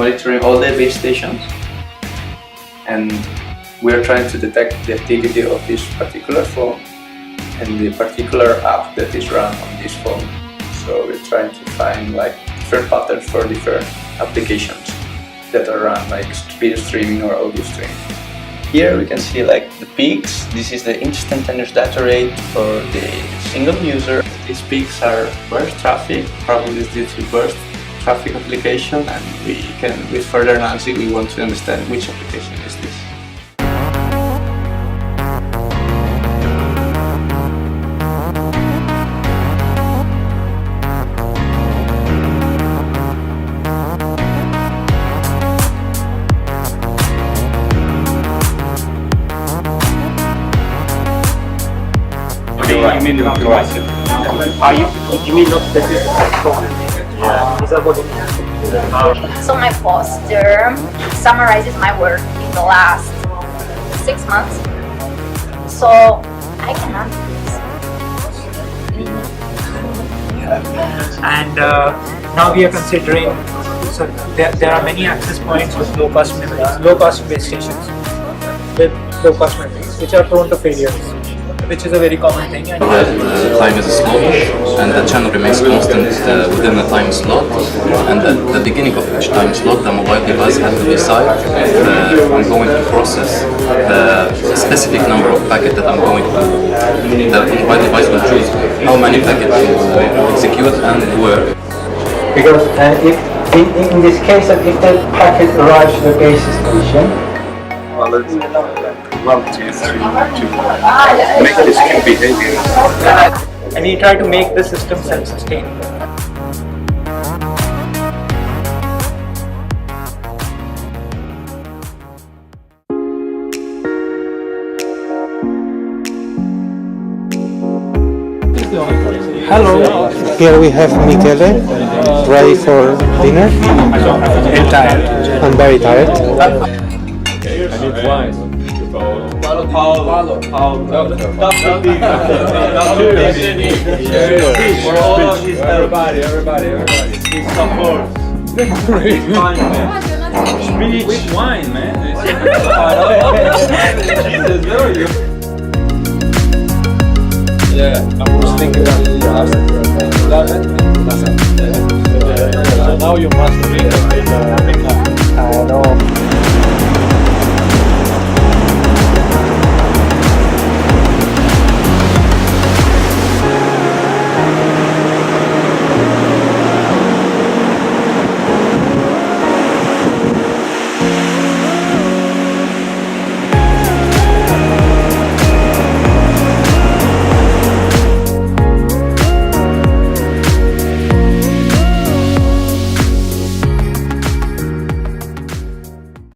monitoring all the base stations, and we're trying to detect the activity of this particular phone and the particular app that is run on this phone. So we're trying to find like different patterns for different applications that are run, like video streaming or audio streaming. Here we can see like the peaks. This is the instantaneous data rate for the single user. These peaks are burst traffic, probably due to burst traffic application, and we can, with further analysis, we want to understand which application is this. You mean not divisive? You mean not specific? Yeah. Is that what it is? So my poster summarizes my work in the last 6 months. So I can answer this. And now we are considering, so there are many access points with low cost memories, low cost base stations with low cost memories, which are prone to failures, which is a very common thing. And the time is a slot, and the channel remains constant within the time slot, and at the beginning of each time slot the mobile device has to decide if I'm going to process a specific number of packets that I'm going to, the mobile device will choose how many packets to execute and where. Because if in this case, if the packet arrives to the base station, to make this queue behavior. and we try to make the system self-sustaining. Hello. Here we have Michele, ready for dinner. And tired. I'm very tired. I need wine. Paulo. Everybody. Support. Speech. With wine, man. Yeah, I was thinking that. Now you must drink it. I know.